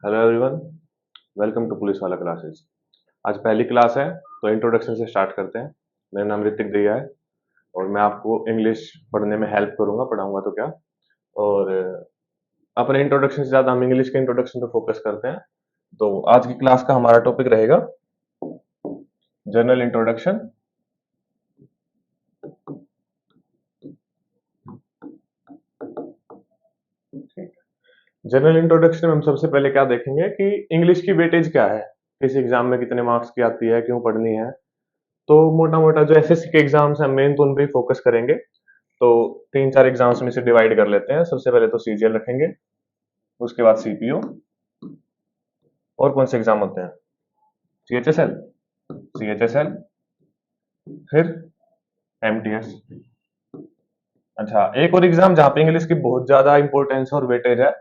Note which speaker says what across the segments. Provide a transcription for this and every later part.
Speaker 1: Hello everyone, welcome to police वाला classes. आज पहली क्लास है तो इंट्रोडक्शन से स्टार्ट करते हैं। मेरा नाम ऋतिक दैया है और मैं आपको इंग्लिश पढ़ने में हेल्प करूंगा, पढ़ाऊंगा तो क्या। और अपने इंट्रोडक्शन से ज़्यादा हम इंग्लिश के इंट्रोडक्शन पे फोकस करते हैं। तो आज की क्लास का हमारा टॉपिक रहेगा जनरल इंट्रोडक्शन। जनरल इंट्रोडक्शन में हम सबसे पहले क्या देखेंगे कि इंग्लिश की वेटेज क्या है, किस एग्जाम में कितने मार्क्स की आती है, क्यों पढ़नी है। तो मोटा मोटा जो एसएससी के एग्जाम्स हैं मेन तो उन पे ही फोकस करेंगे। तो तीन चार एग्जाम्स में से डिवाइड कर लेते हैं। सबसे पहले तो सीजीएल रखेंगे, उसके बाद सीपीओ, और कौन से एग्जाम होते हैं, सीएचएसएल, सीएचएसएल, फिर एमटीएस। अच्छा, एक और एग्जाम जहाँ पे इंग्लिश की बहुत ज्यादा इंपॉर्टेंस और वेटेज है,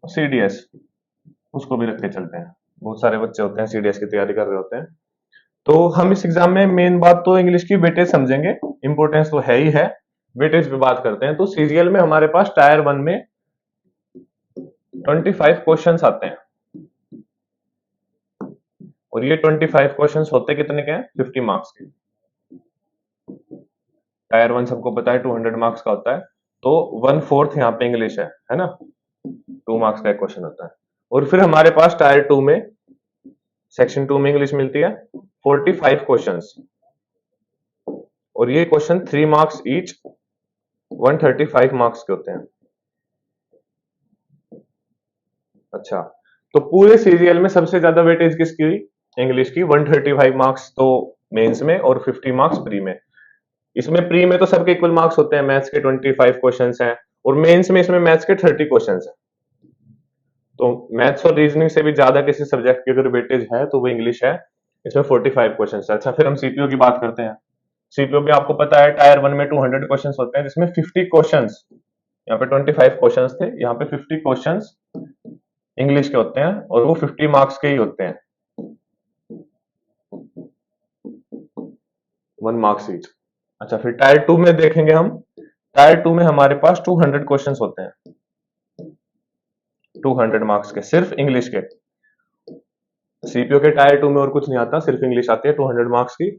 Speaker 1: सीडीएस, उसको भी रख के चलते हैं। बहुत सारे बच्चे होते हैं सीडीएस की तैयारी कर रहे होते हैं। तो हम इस एग्जाम में मेन बात तो इंग्लिश की वेटेज समझेंगे, इंपॉर्टेंस तो है ही है। वेटेज पे बात करते हैं। तो सीजीएल में हमारे पास टायर 1 में 25 क्वेश्चंस आते हैं और ये 25 क्वेश्चंस होते कितने के हैं, 50 मार्क्स के। टायर 1 सबको पता है 200 मार्क्स का होता है, तो 1/4 यहाँ पे इंग्लिश है ना। 2 मार्क्स का एक क्वेश्चन होता है। और फिर हमारे पास टायर 2 में, सेक्शन 2 में इंग्लिश मिलती है 45 क्वेश्चंस, और ये क्वेश्चन 3 मार्क्स ईच, 135 मार्क्स के होते हैं। अच्छा, तो पूरे सीरियल में सबसे ज्यादा वेटेज किसकी हुई, इंग्लिश की। 135 मार्क्स तो मेंस में और 50 मार्क्स प्री में। इसमें प्री में तो सबके इक्वल मार्क्स होते हैं, मैथ्स के 25 क्वेश्चंस हैं और मेंस में इसमें मैथ्स के 30 क्वेश्चंस हैं। तो मैथ्स और रीजनिंग से भी ज्यादा किसी सब्जेक्ट की अगर वेटेज है तो वो इंग्लिश है। इसमें 45 क्वेश्चंस है। अच्छा, फिर हम सीपीओ की बात करते हैं। सीपीओ भी आपको पता है टायर 1 में 200 क्वेश्चंस होते हैं, जिसमें 50 क्वेश्चंस, यहाँ पे 25 क्वेश्चंस थे, यहाँ पे 50 क्वेश्चंस इंग्लिश के होते हैं और वो 50 मार्क्स के ही होते हैं, 1 मार्क्स ईच। अच्छा, फिर टायर 2 में देखेंगे हम। टायर 2 में हमारे पास 200 क्वेश्चंस होते हैं, 200 मार्क्स के, सिर्फ इंग्लिश के। सीपीओ के टायर 2 में और कुछ नहीं आता, सिर्फ इंग्लिश आती है 200 मार्क्स की।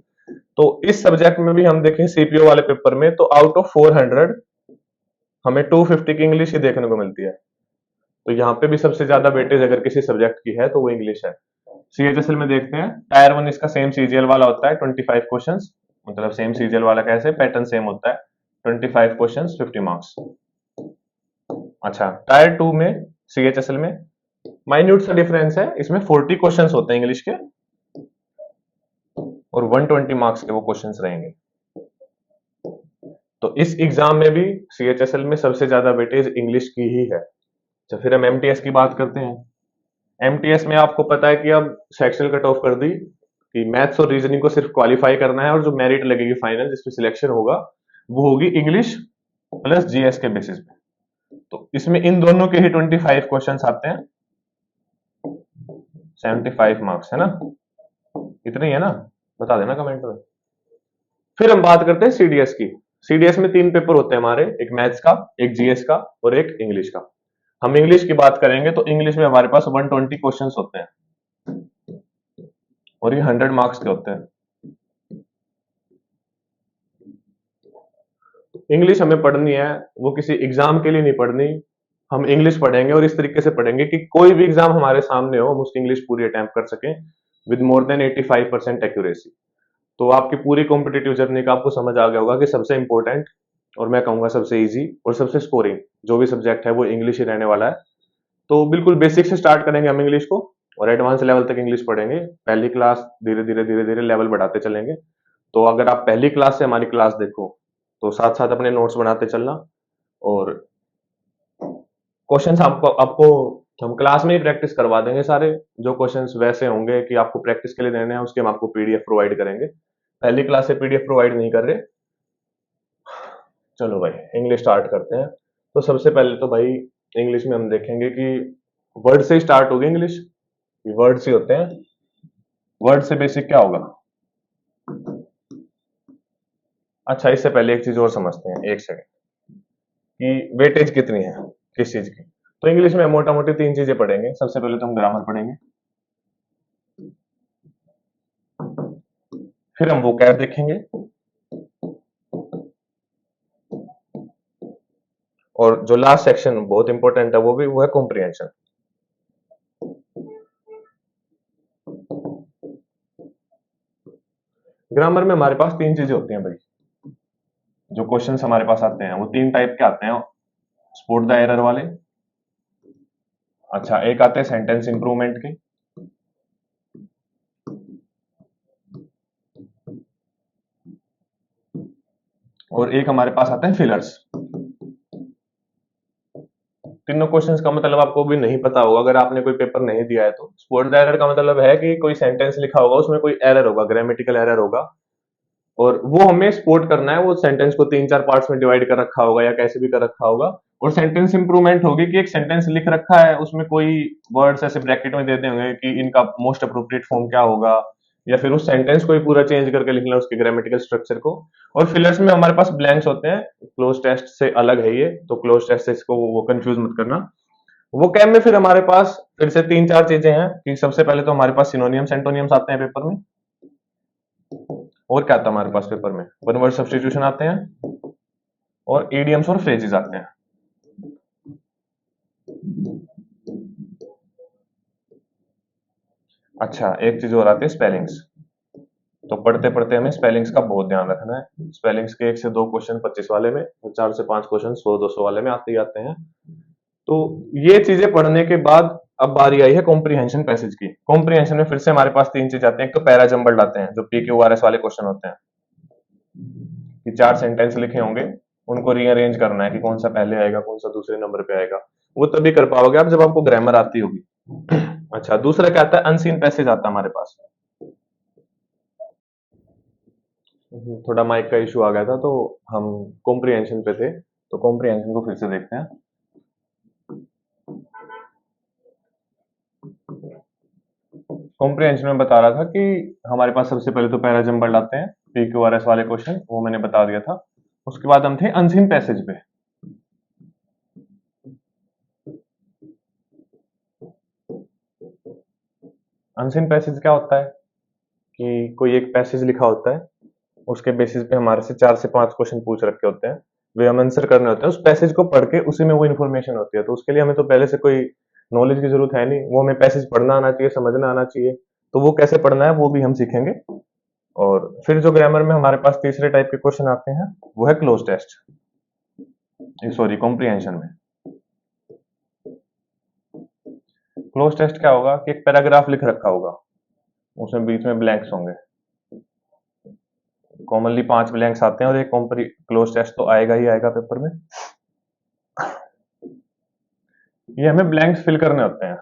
Speaker 1: तो इस सब्जेक्ट में भी हम देखें सीपीओ वाले पेपर में, तो आउट ऑफ 400 हमें 250 की इंग्लिश ही देखने को मिलती है। तो यहाँ पे भी सबसे ज्यादा वेटेज अगर किसी सब्जेक्ट की है तो वो इंग्लिश है। सीएचएसएल में देखते हैं, टायर 1 इसका सेम सीजीएल वाला होता है, 25 क्वेश्चंस। मतलब सेम सीजीएल वाला कैसे, पैटर्न सेम होता है, 25 क्वेश्चंस 50 मार्क्स। अच्छा, टायर 2 में, सीएचएसएल में माइन्यूट सा डिफरेंस है, इसमें 40 क्वेश्चंस होते हैं इंग्लिश के और 120 मार्क्स के वो क्वेश्चंस रहेंगे। तो इस एग्जाम में भी सीएचएसएल में सबसे ज्यादा वेटेज इंग्लिश की ही है। अच्छा, फिर हम एमटीएस की बात करते हैं। एमटीएस में आपको पता है कि अब सेक्शनल कट ऑफ कर दी कि मैथ्स और रीजनिंग को सिर्फ क्वालिफाई करना है, और जो मेरिट लगेगी फाइनल जिसपे सिलेक्शन होगा वो होगी इंग्लिश प्लस जीएस के बेसिस पे। तो इसमें इन दोनों के ही 25 क्वेश्चंस आते हैं, 75 मार्क्स, है ना। इतने ही है ना, बता देना कमेंट में। फिर हम बात करते हैं सीडीएस की। सीडीएस में 3 पेपर होते हैं हमारे, एक मैथ्स का, एक जीएस का और एक इंग्लिश का। हम इंग्लिश की बात करेंगे तो इंग्लिश में हमारे पास 120 क्वेश्चंस होते हैं और ये 100 मार्क्स के होते हैं। इंग्लिश हमें पढ़नी है, वो किसी एग्जाम के लिए नहीं पढ़नी। हम इंग्लिश पढ़ेंगे और इस तरीके से पढ़ेंगे कि कोई भी एग्जाम हमारे सामने हो हम उसकी इंग्लिश पूरी अटेम्प्ट कर सकें विद मोर देन 85% एक्यूरेसी। तो आपकी पूरी कॉम्पिटेटिव जर्नी का आपको समझ आ गया होगा कि सबसे इंपॉर्टेंट, और मैं कहूंगा सबसे इजी और सबसे स्कोरिंग जो भी सब्जेक्ट है वो इंग्लिश ही रहने वाला है। तो बिल्कुल बेसिक से स्टार्ट करेंगे हम इंग्लिश को और एडवांस लेवल तक इंग्लिश पढ़ेंगे। पहली क्लास धीरे धीरे धीरे धीरे लेवल बढ़ाते चलेंगे। तो अगर आप पहली क्लास से हमारी क्लास देखो तो साथ साथ अपने नोट्स बनाते चलना। और क्वेश्चंस आपको आपको हम क्लास में ही प्रैक्टिस करवा देंगे सारे। जो क्वेश्चंस वैसे होंगे कि आपको प्रैक्टिस के लिए देने हैं उसके हम आपको पीडीएफ प्रोवाइड करेंगे। पहली क्लास से पीडीएफ प्रोवाइड नहीं कर रहे। चलो भाई, इंग्लिश स्टार्ट करते हैं। तो सबसे पहले तो भाई इंग्लिश में हम देखेंगे कि वर्ड से स्टार्ट होगी इंग्लिश। वर्ड्स ही होते हैं, वर्ड से बेसिक क्या होगा। अच्छा, इससे पहले एक चीज और समझते हैं, एक सेकंड, कि वेटेज कितनी है किस चीज की। तो इंग्लिश में मोटा मोटी 3 चीजें पढ़ेंगे। सबसे पहले तो हम ग्रामर पढ़ेंगे, फिर हम वोकैब देखेंगे, और जो लास्ट सेक्शन बहुत इंपॉर्टेंट है वो है कॉम्प्रिहेंशन। ग्रामर में हमारे पास 3 चीजें होती हैं भाई। जो क्वेश्चंस हमारे पास आते हैं वो 3 टाइप के आते हैं, स्पॉट द एरर वाले, अच्छा एक आते हैं सेंटेंस इंप्रूवमेंट के, और एक हमारे पास आते हैं फिलर्स। तीनों क्वेश्चंस का मतलब आपको भी नहीं पता होगा अगर आपने कोई पेपर नहीं दिया है तो। स्पॉट द एरर का मतलब है कि कोई सेंटेंस लिखा होगा, उसमें कोई एरर होगा, ग्रामेटिकल एरर होगा, और वो हमें स्पॉट करना है। वो सेंटेंस को 3-4 पार्ट्स में डिवाइड कर रखा होगा या कैसे भी कर रखा होगा। और सेंटेंस इंप्रूवमेंट होगी कि एक सेंटेंस लिख रखा है, उसमें कोई वर्ड्स ऐसे ब्रैकेट में दे देते होंगे कि इनका मोस्ट अप्रोप्रिएट फॉर्म क्या होगा, या फिर उस सेंटेंस को ही पूरा चेंज करके लिखना उसके ग्रामेटिकल स्ट्रक्चर को। और फिलर्स में हमारे पास ब्लैंक्स होते हैं, क्लोज टेस्ट से अलग है ये, तो क्लोज टेस्ट से इसको वो कंफ्यूज मत करना। वो कैम में फिर हमारे पास फिर से 3-4 चीजें हैं कि सबसे पहले तो हमारे पास सिनोनियम्स एंटोनियम्स आते हैं पेपर में, और क्या आता है हमारे पास पेपर में, वन वर्ड सब्स्टिट्यूशन आते हैं, और इडियम्स और फ्रेजेस आते हैं। अच्छा एक चीज और आती है स्पेलिंग्स। तो पढ़ते पढ़ते हमें स्पेलिंग्स का बहुत ध्यान रखना है। स्पेलिंग्स के 1 से 2 क्वेश्चन 25 वाले में, और 4 से 5 क्वेश्चन 100-200 वाले में आते ही आते हैं। तो ये चीजें पढ़ने के बाद अब बारी आई है कॉम्प्रिहेंशन पैसेज की। कॉम्प्रिहेंशन में फिर से हमारे पास 3 चीज आते हैं। एक तो पैरा जंबल्ड आते हैं, जो PQRS वाले क्वेश्चन होते हैं कि 4 सेंटेंस लिखे होंगे, उनको रीअरेंज करना है कि कौन सा पहले आएगा, कौन सा दूसरे नंबर पे आएगा। वो तभी कर पाओगे आप जब आपको ग्रामर आती होगी। अच्छा दूसरा क्या आता है, अनसीन पैसेज आता है हमारे पास। थोड़ा माइक का इशू आ गया था, तो हम कॉम्प्रिहेंशन पे थे, तो कॉम्प्रिहेंशन को फिर से देखते हैं। कॉम्प्रिहेंशन में बता रहा था कि हमारे पास सबसे पहले तो पैरा जंबल्ड आते हैं, PQRS वाले क्वेश्चन, वो मैंने बता दिया था। उसके बाद हम थे अनसीन पैसेज पे। अनसीन पैसेज क्या होता है कि कोई एक पैसेज लिखा होता है, उसके बेसिस पे हमारे से 4 से 5 क्वेश्चन पूछ रखे होते हैं, वे हम आंसर करने होते हैं। उस पैसेज को पढ़ के उसी में वो इन्फॉर्मेशन होती है, तो उसके लिए हमें तो पहले से कोई नॉलेज की जरूरत है नहीं। वो हमें पैसेज पढ़ना आना चाहिए, समझना आना चाहिए। तो वो कैसे पढ़ना है वो भी हम सीखेंगे। और फिर जो ग्रामर में हमारे पास तीसरे टाइप के क्वेश्चन आते हैं वो है क्लोज टेस्ट, सॉरी कॉम्प्रिहेंशन में। क्लोज टेस्ट क्या होगा कि एक पैराग्राफ लिख रखा होगा, उसमें बीच में ब्लैंक्स होंगे। कॉमनली 5 ब्लैंक्स आते हैं, और एक क्लोज टेस्ट तो आएगा ही आएगा पेपर में। ये हमें ब्लैंक्स फिल करने होते हैं,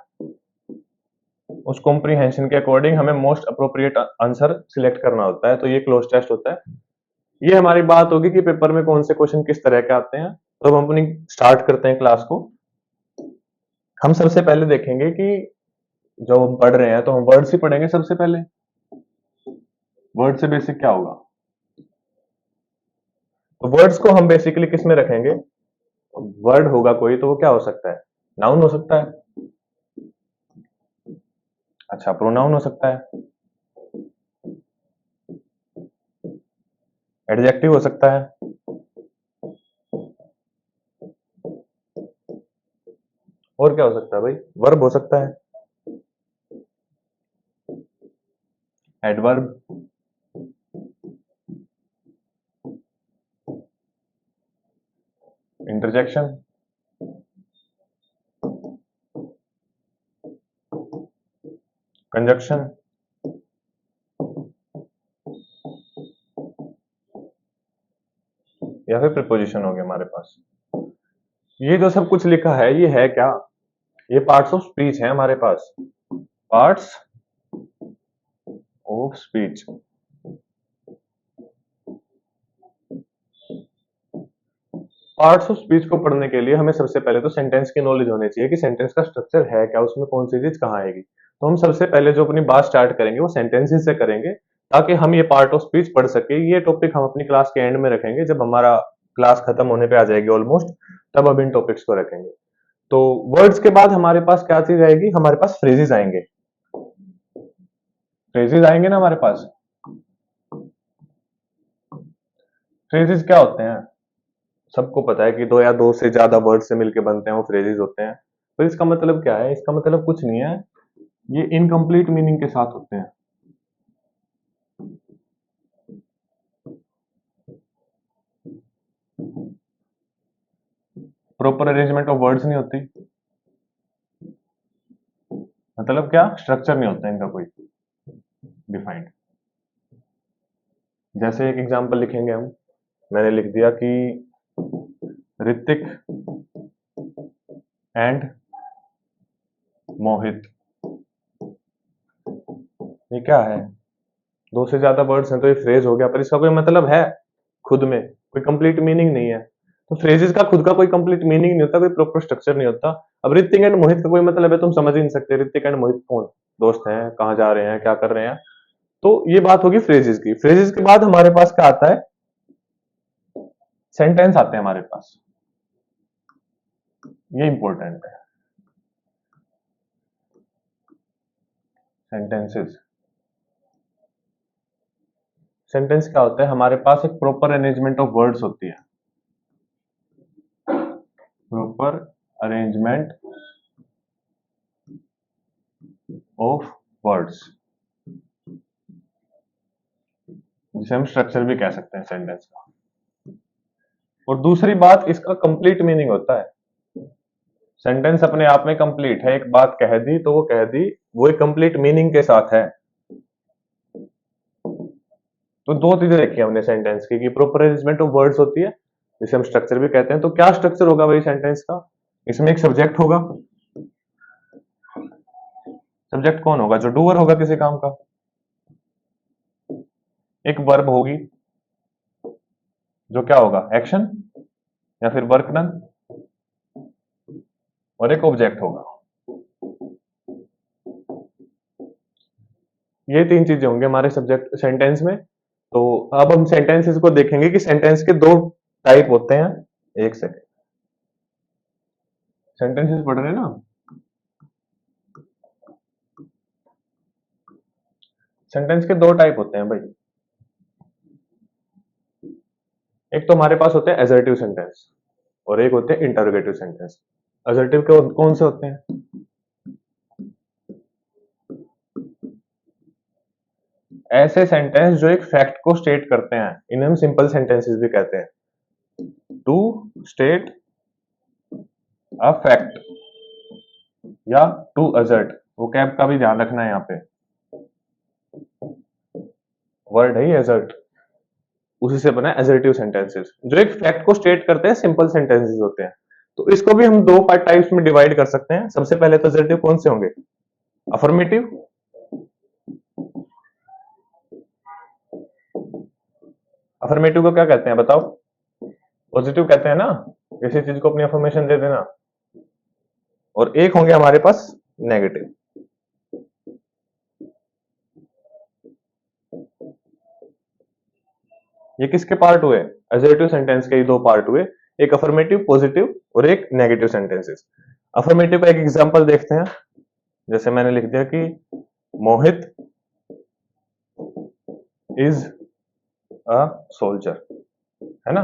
Speaker 1: उस कॉम्प्रिहेंशन के अकॉर्डिंग हमें मोस्ट अप्रोप्रिएट आंसर सिलेक्ट करना होता है। तो ये क्लोज टेस्ट होता है। ये हमारी बात होगी कि पेपर में कौन से क्वेश्चन किस तरह के आते हैं। तो हम अपनी स्टार्ट करते हैं क्लास को। हम सबसे पहले देखेंगे कि जो हम पढ़ रहे हैं तो हम वर्ड्स ही पढ़ेंगे सबसे पहले। वर्ड से बेसिक क्या होगा, तो वर्ड्स को हम बेसिकली किस में रखेंगे। वर्ड होगा कोई तो वो क्या हो सकता है, नाउन हो सकता है, अच्छा प्रोनाउन हो सकता है, एडजेक्टिव हो सकता है, और क्या हो सकता है भाई, वर्ब हो सकता है, एडवर्ब, इंटरजेक्शन, कंजक्शन, या फिर प्रीपोजिशन हो गया हमारे पास। ये जो सब कुछ लिखा है ये है क्या, ये पार्ट्स ऑफ स्पीच है हमारे पास, parts of speech. Parts of speech को पढ़ने के लिए हमें सबसे पहले तो सेंटेंस की नॉलेज होनी चाहिए कि सेंटेंस का स्ट्रक्चर है क्या, उसमें कौन सी चीज कहाँ आएगी। तो हम सबसे पहले जो अपनी बात स्टार्ट करेंगे वो सेंटेंसेस से करेंगे, ताकि हम ये पार्ट ऑफ स्पीच पढ़ सके। ये टॉपिक हम अपनी क्लास के एंड में रखेंगे, जब हमारा क्लास खत्म होने पे आ जाएगी ऑलमोस्ट, तब अब इन टॉपिक्स को रखेंगे। तो वर्ड्स के बाद हमारे पास क्या चीज आएगी, हमारे पास फ्रेजेस आएंगे। फ्रेजेस आएंगे ना हमारे पास। फ्रेजेस क्या होते हैं, सबको पता है कि दो या दो से ज्यादा वर्ड से मिलके बनते हैं वो फ्रेजेस होते हैं। तो इसका मतलब क्या है, इसका मतलब कुछ नहीं है, ये इनकम्प्लीट मीनिंग के साथ होते हैं। प्रॉपर अरेंजमेंट ऑफ वर्ड्स नहीं होती, मतलब क्या, स्ट्रक्चर नहीं होता इनका कोई डिफाइंड। जैसे एक एग्जांपल लिखेंगे हम, मैंने लिख दिया कि ऋतिक एंड मोहित। ये क्या है, दो से ज्यादा वर्ड्स हैं तो ये फ्रेज हो गया, पर इसका कोई मतलब है खुद में, कोई कंप्लीट मीनिंग नहीं है। तो फ्रेजेस का खुद का कोई कंप्लीट मीनिंग नहीं होता, कोई प्रॉपर स्ट्रक्चर नहीं होता। अब ऋतिक एंड मोहित का कोई मतलब है तुम समझ ही नहीं सकते, ऋतिक एंड मोहित कौन, दोस्त हैं, कहाँ जा रहे हैं, क्या कर रहे हैं। तो ये बात होगी फ्रेजेस की। फ्रेजेस के बाद हमारे पास क्या आता है, सेंटेंस आते हैं हमारे पास। ये इंपॉर्टेंट है, सेंटेंसेस। सेंटेंस क्या होता है, हमारे पास एक प्रॉपर अरेंजमेंट ऑफ वर्ड्स होती है। प्रॉपर अरेंजमेंट ऑफ वर्ड्स, जिसे हम स्ट्रक्चर भी कह सकते हैं सेंटेंस का। और दूसरी बात, इसका कंप्लीट मीनिंग होता है। सेंटेंस अपने आप में कंप्लीट है, एक बात कह दी तो वो कह दी, वो एक कंप्लीट मीनिंग के साथ है। तो दो चीजें देखी हमने सेंटेंस की, कि प्रॉपर अरेंजमेंट ऑफ वर्ड्स होती है, जिसे हम स्ट्रक्चर भी कहते हैं। तो क्या स्ट्रक्चर होगा भाई सेंटेंस का, इसमें एक सब्जेक्ट होगा। सब्जेक्ट कौन होगा, जो डूअर होगा किसी काम का। एक वर्ब होगी, जो क्या होगा, एक्शन या फिर वर्क डन। और एक ऑब्जेक्ट होगा। ये तीन चीजें होंगी हमारे सब्जेक्ट सेंटेंस में। तो अब हम सेंटेंसेस को देखेंगे कि सेंटेंस के दो टाइप होते हैं। एक सेकंड, सेंटेंसेस पढ़ रहे हैं ना। सेंटेंस के दो टाइप होते हैं भाई। एक तो हमारे पास होते हैं असर्टिव सेंटेंस, और एक होते हैं इंटरोगेटिव सेंटेंस। असर्टिव के कौन से होते हैं, ऐसे सेंटेंस जो एक फैक्ट को स्टेट करते हैं, इन्हें हम सिंपल सेंटेंसेस भी कहते हैं। टू स्टेट अ फैक्ट या टू असर्ट, वो कैब का भी ध्यान रखना है, यहाँ पे वर्ड है असर्ट, उसी से बना है असर्टिव सेंटेंसेस, जो एक फैक्ट को स्टेट करते हैं, सिंपल सेंटेंसेस होते हैं। तो इसको भी हम दो पार्ट टाइप्स में डिवाइड कर सकते हैं। सबसे पहले तो असर्टिव कौन से होंगे, अफर्मेटिव। अफर्मेटिव को क्या कहते हैं बताओ, पॉजिटिव कहते हैं ना, किसी चीज को अपनी अफर्मेशन दे देना। और एक होंगे हमारे पास नेगेटिव। ये किसके पार्ट हुए, असर्टिव सेंटेंस के ही दो पार्ट हुए, एक अफर्मेटिव पॉजिटिव और एक नेगेटिव सेंटेंसेस। अफर्मेटिव का एक एग्जांपल देखते हैं। जैसे मैंने लिख दिया कि मोहित इज अ सोल्जर, है ना।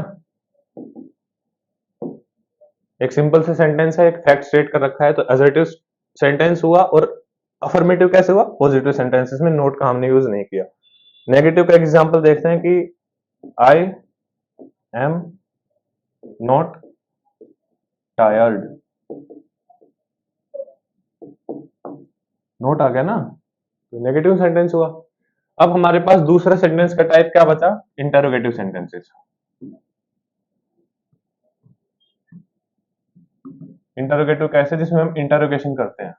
Speaker 1: एक सिंपल से सेंटेंस है, एक फैक्ट स्टेट कर रखा है, तो असर्टिव सेंटेंस हुआ। और अफर्मेटिव कैसे हुआ, पॉजिटिव सेंटेंसेस में नोट का हमने यूज नहीं किया। नेगेटिव का एग्जांपल देखते हैं कि I am not tired. Not आ गया ना, तो नेगेटिव सेंटेंस हुआ। अब हमारे पास दूसरा सेंटेंस का टाइप क्या बचा, इंटरोगेटिव सेंटेंसेस। इंटरोगेटिव कैसे, जिसमें हम इंटरोगेशन करते हैं,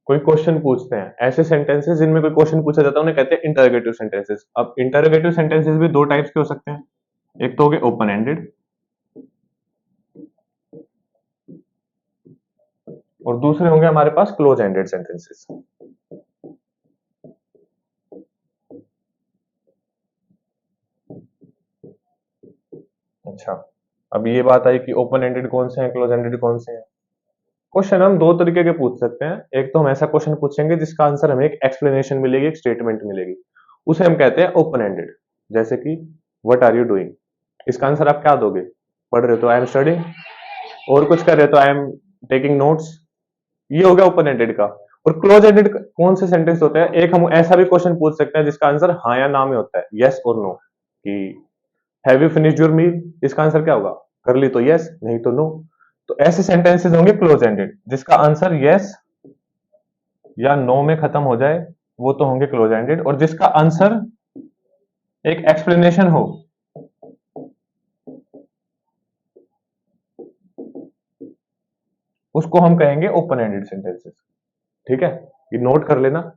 Speaker 1: कोई क्वेश्चन पूछते हैं। ऐसे सेंटेंसेस जिनमें कोई क्वेश्चन पूछा जाता है उन्हें कहते हैं इंटरोगेटिव सेंटेंसेस। अब इंटरोगेटिव सेंटेंसेस भी दो टाइप्स के हो सकते हैं, एक तो हो गए ओपन एंडेड, और दूसरे होंगे हमारे पास क्लोज एंडेड सेंटेंसेस। अच्छा, अब ये बात आई कि ओपन एंडेड कौन से हैं, क्लोज एंडेड कौन से हैं। क्वेश्चन हम दो तरीके के पूछ सकते हैं। एक तो हम ऐसा क्वेश्चन पूछेंगे जिसका आंसर हमें एक एक्सप्लेनेशन मिलेगी, एक स्टेटमेंट मिलेगी, उसे हम कहते हैं ओपन एंडेड। जैसे कि व्हाट आर यू डूइंग, इसका आंसर आप क्या दोगे? पढ़ रहे हो तो आई एम स्टडिंग, और कुछ कर रहे हो तो आई एम टेकिंग नोट्स। ये हो गया ओपन एंडेड का। और क्लोज एंडेड कौन से सेंटेंस होते हैं? एक हम ऐसा भी क्वेश्चन पूछ सकते हैं जिसका आंसर हाँ या ना में होता है, यस और नो, कि have you finished your meal, इसका आंसर क्या होगा? कर ली तो यस, नहीं तो नो। तो ऐसे सेंटेंसेस होंगे क्लोज एंडेड, जिसका आंसर यस या नो में खत्म हो जाए, वो तो होंगे क्लोज एंडेड। और जिसका आंसर एक एक्सप्लेनेशन हो, उसको हम कहेंगे ओपन एंडेड सेंटेंसेस। ठीक है, ये नोट कर लेना।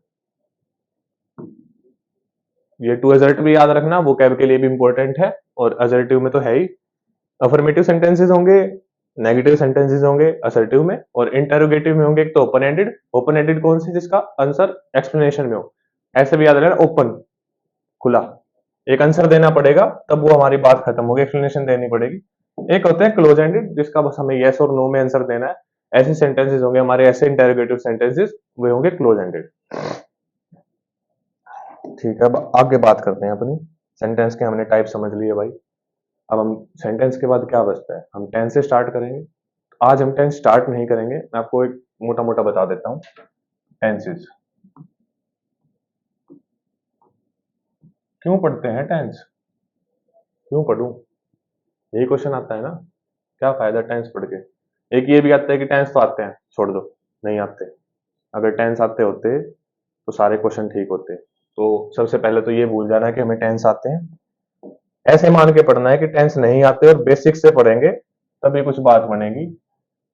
Speaker 1: ये टू असर्ट भी याद रखना, वो कैब के लिए भी इंपॉर्टेंट है, और असर्टिव में तो है ही। अफर्मेटिव सेंटेंसेस होंगे, नेगेटिव सेंटेंसेस होंगे असर्टिव में, और इंटरोगेटिव में होंगे एक तो ओपन एंडेड। ओपन एंडेड कौन सी? जिसका आंसर एक्सप्लेनेशन में हो। ऐसे भी याद रखना, ओपन, खुला, एक आंसर देना पड़ेगा तब वो हमारी बात खत्म होगी, एक्सप्लेनेशन देनी पड़ेगी। एक होता है क्लोज एंडेड, जिसका बस हमें यस और नो में आंसर देना है। ऐसे सेंटेंसेस होंगे हमारे, ऐसे इंटरोगेटिव सेंटेंसेस, वे होंगे क्लोज एंडेड। ठीक है, अब आगे बात करते हैं अपनी। सेंटेंस के हमने टाइप समझ लिए भाई। अब हम सेंटेंस के बाद क्या बचता है? हम टेंस से स्टार्ट करेंगे। आज हम टेंस स्टार्ट नहीं करेंगे, मैं आपको एक मोटा मोटा बता देता हूँ टेंसेस। क्यों पढ़ते हैं टेंस? क्यों पढ़ूं? यही क्वेश्चन आता है ना, क्या फायदा टेंस पढ़ के? एक ये भी आता है कि टेंस तो आते हैं, छोड़ दो, नहीं आते। अगर टेंस आते होते तो सारे क्वेश्चन ठीक होते। तो सबसे पहले तो ये भूल जाना कि हमें टेंस आते हैं, ऐसे मान के पढ़ना है कि टेंस नहीं आते और बेसिक से पढ़ेंगे तभी कुछ बात बनेगी।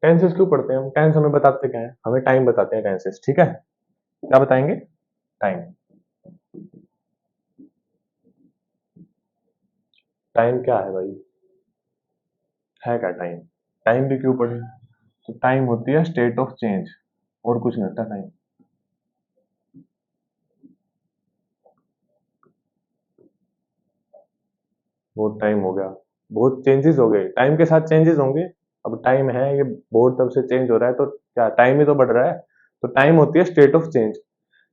Speaker 1: टेंसेस क्यों पढ़ते हैं हम? टेंस हमें बताते क्या है? हमें टाइम बताते हैं टेंसेस। ठीक है, क्या बताएंगे? टाइम। टाइम क्या है भाई? है क्या टाइम? टाइम भी क्यों पढ़े? तो टाइम होती है स्टेट ऑफ चेंज, और कुछ नहीं होता टाइम। बहुत टाइम हो गया, बहुत चेंजेस हो गए, टाइम के साथ चेंजेस होंगे। अब टाइम है, ये बहुत तब से चेंज हो रहा है, तो क्या टाइम ही तो बढ़ रहा है। तो टाइम होती है स्टेट ऑफ चेंज।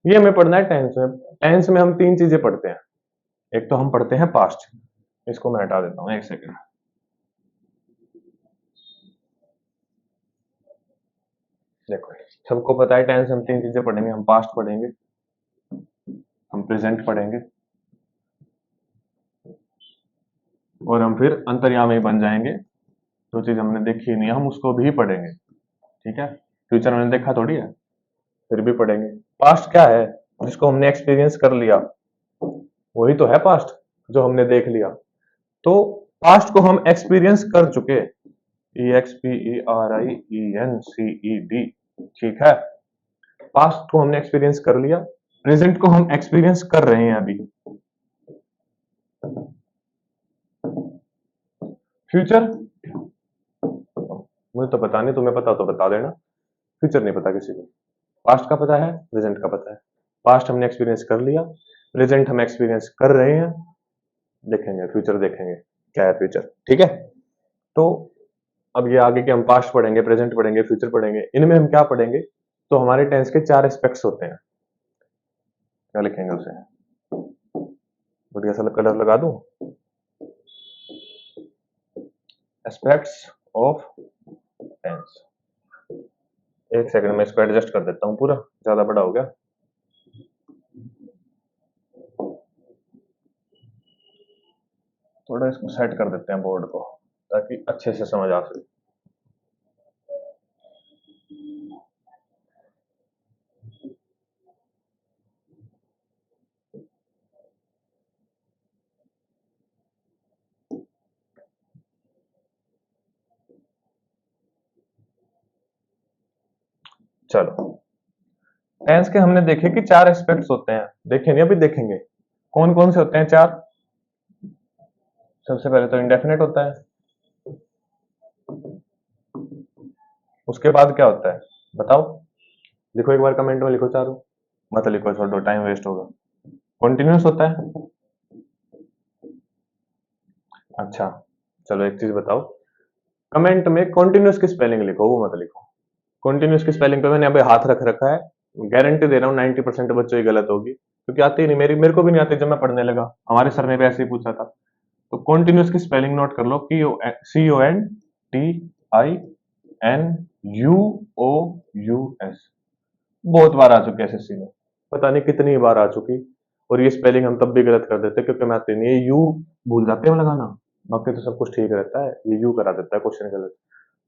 Speaker 1: ये हमें पढ़ना है टेंस में। टेंस में हम तीन चीजें पढ़ते हैं। एक तो हम पढ़ते हैं पास्ट, इसको मैं हटा देता हूँ एक सेकेंड। देखो, सबको पता है टेंस हम तीन चीजें पढ़ेंगे। हम पास्ट पढ़ेंगे, हम प्रेजेंट पढ़ेंगे, और हम फिर अंतर्यामी बन जाएंगे। जो चीज हमने देखी नहीं है हम उसको भी पढ़ेंगे। ठीक है, फ्यूचर हमने देखा थोड़ी है, फिर भी पढ़ेंगे। पास्ट क्या है? जिसको हमने एक्सपीरियंस कर लिया, वही तो है पास्ट, जो हमने देख लिया। तो पास्ट को हम एक्सपीरियंस कर चुके, EXPERIENCED। ठीक है, पास्ट को हमने एक्सपीरियंस कर लिया, प्रेजेंट को हम एक्सपीरियंस कर रहे हैं अभी। फ्यूचर मुझे तो पता नहीं, तुम्हें पता तो बता देना। फ्यूचर नहीं पता किसी को। पास्ट का पता है, प्रेजेंट का पता है। पास्ट हमने एक्सपीरियंस कर लिया, प्रेजेंट हम एक्सपीरियंस कर रहे हैं, देखेंगे फ्यूचर, देखेंगे क्या है फ्यूचर। ठीक है, तो अब ये आगे के हम पास्ट पढ़ेंगे, प्रेजेंट पढ़ेंगे, फ्यूचर पढ़ेंगे। इनमें हम क्या पढ़ेंगे? तो हमारे टेंस के चार एस्पेक्ट्स होते हैं। क्या लिखेंगे उसे? बढ़िया सा कलर लगा दूं, एस्पेक्ट्स ऑफ टेंस। एक सेकंड में इसको एडजस्ट कर देता हूँ, पूरा ज्यादा बड़ा हो गया। थोड़ा इसको सेट कर देते हैं बोर्ड को, ताकि अच्छे से समझ आ सके। चलो, टेंस के हमने देखे कि चार एस्पेक्ट्स होते हैं, देखे नहीं अभी, देखेंगे कौन कौन से होते हैं चार। सबसे पहले तो इंडेफिनेट होता है, उसके बाद क्या होता है बताओ? लिखो, एक बार कमेंट में लिखो चारों, मत लिखो, छोड़ो, टाइम वेस्ट होगा। कॉन्टिन्यूस होता है। अच्छा, चलो एक चीज बताओ, कमेंट में कॉन्टिन्यूस की स्पेलिंग लिखो, वो मत लिखो। कॉन्टिन्यूस की स्पेलिंग पे मैंने यहाँ पे हाथ रख रखा है, गारंटी दे रहा हूँ 90% बच्चों की गलत होगी, क्योंकि आती ही नहीं, मेरे को भी नहीं आती जब मैं पढ़ने लगा, हमारे सर ने भी ऐसे ही पूछा था। तो कॉन्टिन्यूस की स्पेलिंग नोट कर लो, CONTINUOUS। बहुत बार आ चुकी है एसएससी में, पता नहीं कितनी बार आ चुकी। और ये स्पेलिंग हम तब भी गलत कर देते क्योंकि मैं आती नहीं, ये यू भूल जाते हैं लगाना, बाकी तो सब कुछ ठीक रहता है, ये यू करा देता है क्वेश्चन गलत।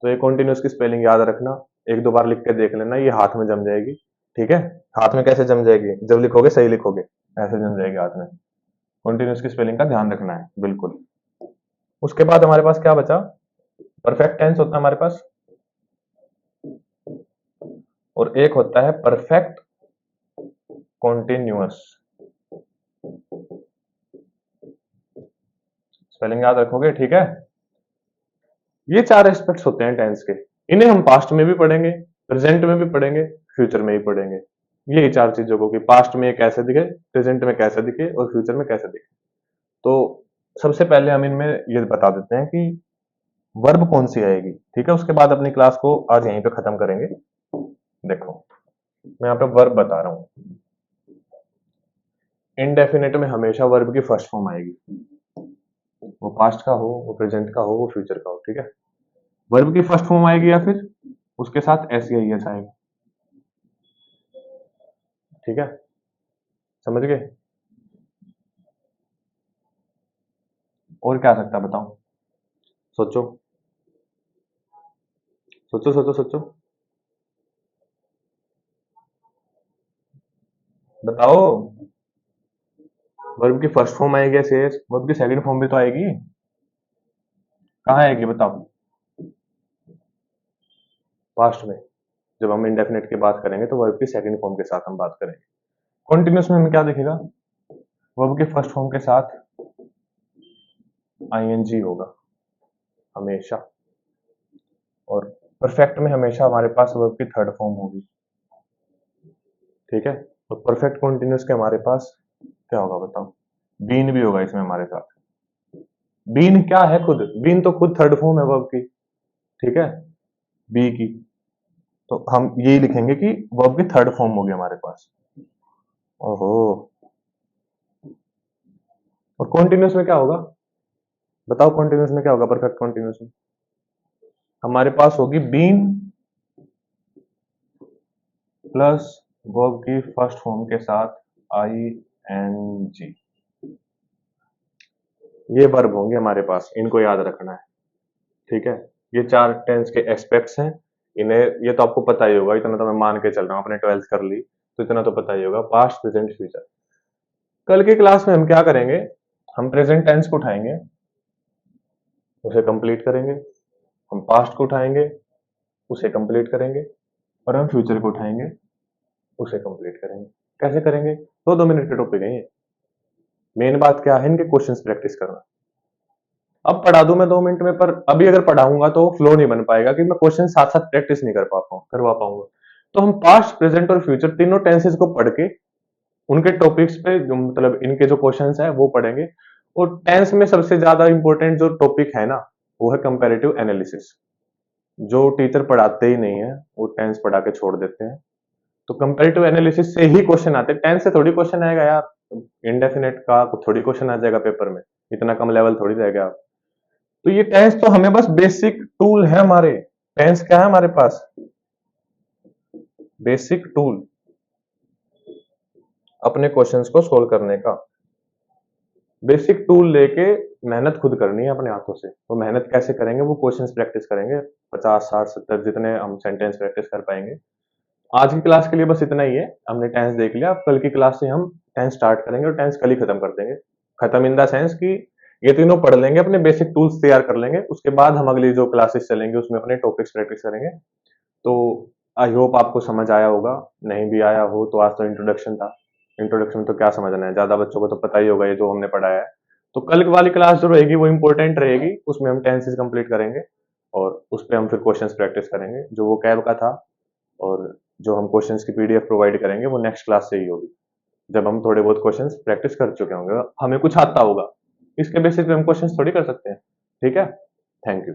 Speaker 1: तो ये कॉन्टिन्यूस की स्पेलिंग याद रखना, एक दो बार लिख के देख लेना, ये हाथ में जम जाएगी। ठीक है, हाथ में कैसे जम जाएगी, जब लिखोगे सही लिखोगे, ऐसे जम जाएगी हाथ में। कॉन्टिन्यूस की स्पेलिंग का ध्यान रखना है बिल्कुल। उसके बाद हमारे पास क्या बचा, परफेक्ट टेंस होता है हमारे पास, और एक होता है परफेक्ट कॉन्टिन्यूअस। स्पेलिंग याद रखोगे, ठीक है। ये चार एस्पेक्ट्स होते हैं टेंस के, इन्हें हम पास्ट में भी पढ़ेंगे, प्रेजेंट में भी पढ़ेंगे, फ्यूचर में भी पढ़ेंगे। यही चार चीजों को, कि पास्ट में कैसे दिखे, प्रेजेंट में कैसे दिखे, और फ्यूचर में कैसे दिखे। तो सबसे पहले हम इनमें ये बता देते हैं कि वर्ब कौन सी आएगी, ठीक है। उसके बाद अपनी क्लास को आज यहीं पे खत्म करेंगे। देखो मैं यहाँ पे वर्ब बता रहा हूं, इनडेफिनेट में हमेशा वर्ब की फर्स्ट फॉर्म आएगी, वो पास्ट का हो, वो प्रेजेंट का हो, वो फ्यूचर का हो, ठीक है। वर्ब की फर्स्ट फॉर्म आएगी या फिर उसके साथ SEIS आएगा, ठीक है, समझ गए। और क्या आ सकता है बताओ, सोचो सोचो सोचो सोचो, बताओ। वर्ब की फर्स्ट फॉर्म आएगी SEIS, वर्ब की सेकंड फॉर्म भी तो आएगी, कहाँ आएगी बताओ। पास्ट में, जब हम इंडेफिनेट की बात करेंगे तो वर्ब की सेकंड फॉर्म के साथ हम बात करेंगे। कॉन्टिन्यूस में हमें क्या दिखेगा, वर्ब के फर्स्ट फॉर्म के साथ ING होगा हमेशा, और परफेक्ट में हमेशा हमारे पास वर्ब की थर्ड फॉर्म होगी, ठीक है। और परफेक्ट कॉन्टिन्यूस के हमारे पास क्या होगा बताओ, बीन भी होगा इसमें हमारे साथ। बीन क्या है, खुद बीन तो खुद थर्ड फॉर्म है वर्ब की, ठीक है, बी की। तो हम यही लिखेंगे कि वर्ब की थर्ड फॉर्म होगी हमारे पास। ओहो, और कॉन्टिन्यूस में क्या होगा बताओ, कॉन्टिन्यूस में क्या होगा, परफेक्ट कॉन्टिन्यूस में हमारे पास होगी बीन प्लस वर्ब की फर्स्ट फॉर्म के साथ ING। ये वर्ब होंगे हमारे पास, इनको याद रखना है, ठीक है। ये चार टेंस के एस्पेक्ट्स हैं, इन्हें, ये तो आपको पता ही होगा, इतना तो मैं मान के चल रहा हूँ, अपने 12th कर ली तो इतना तो पता ही होगा, पास्ट प्रेजेंट फ्यूचर। कल की क्लास में हम क्या करेंगे, हम प्रेजेंट टेंस को उठाएंगे, उसे कंप्लीट करेंगे, हम पास्ट को उठाएंगे, उसे कंप्लीट करेंगे, और हम फ्यूचर को उठाएंगे, उसे कंप्लीट करेंगे। कैसे करेंगे, 2-2 मिनट के टॉपिक है ये। मेन बात क्या है, इनके क्वेश्चंस प्रैक्टिस करना। अब पढ़ा दूं मैं 2 मिनट में, पर अभी अगर पढ़ाऊंगा तो फ्लो नहीं बन पाएगा, कि मैं क्वेश्चन साथ साथ प्रैक्टिस नहीं करवा पाऊंगा। तो हम पास्ट प्रेजेंट और फ्यूचर तीनों टेंसेस को पढ़ के उनके टॉपिक्स पे जो, मतलब इनके जो क्वेश्चंस है वो पढ़ेंगे। और टेंस में सबसे ज्यादा इंपॉर्टेंट जो टॉपिक है ना, वो है कंपैरेटिव एनालिसिस, जो टीचर पढ़ाते ही नहीं है, वो टेंस पढ़ा के छोड़ देते हैं। तो कंपैरेटिव एनालिसिस से ही क्वेश्चन आते हैं, टेंस से थोड़ी क्वेश्चन आएगा यार, इंडेफिनेट का थोड़ी क्वेश्चन आ जाएगा पेपर में, इतना कम लेवल थोड़ी रहेगा। तो ये टेंस तो हमें बस बेसिक टूल है हमारे, टेंस क्या है हमारे पास, बेसिक टूल अपने क्वेश्चंस को सोल्व करने का। बेसिक टूल लेके मेहनत खुद करनी है अपने हाथों से। तो मेहनत कैसे करेंगे, वो क्वेश्चंस प्रैक्टिस करेंगे, 50 60 70 जितने हम सेंटेंस प्रैक्टिस कर पाएंगे। आज की क्लास के लिए बस इतना ही है, हमने टेंस देख लिया, अब कल की क्लास से हम टेंस स्टार्ट करेंगे और टेंस कल ही खत्म कर देंगे। खत्म इन द सेंस कि ये तीनों पढ़ लेंगे, अपने बेसिक टूल्स तैयार कर लेंगे, उसके बाद हम अगली जो क्लासेस चलेंगे उसमें अपने टॉपिक्स प्रैक्टिस करेंगे। तो आई होप आपको समझ आया होगा, नहीं भी आया हो तो आज तो इंट्रोडक्शन था, इंट्रोडक्शन में तो क्या समझना है, ज्यादा बच्चों को तो पता ही होगा ये जो हमने पढ़ाया है। तो कल वाली क्लास जो रहेगी वो इंपॉर्टेंट रहेगी, उसमें हम टेंसेस कंप्लीट करेंगे और उस पर हम फिर क्वेश्चंस प्रैक्टिस करेंगे, जो वो कैब का था। और जो हम क्वेश्चंस की PDF प्रोवाइड करेंगे वो नेक्स्ट क्लास से ही होगी, जब हम थोड़े बहुत क्वेश्चंस प्रैक्टिस कर चुके होंगे, हमें कुछ आता होगा, इसके बेसिस पे हम क्वेश्चंस थोड़ी कर सकते हैं, ठीक है। Thank you.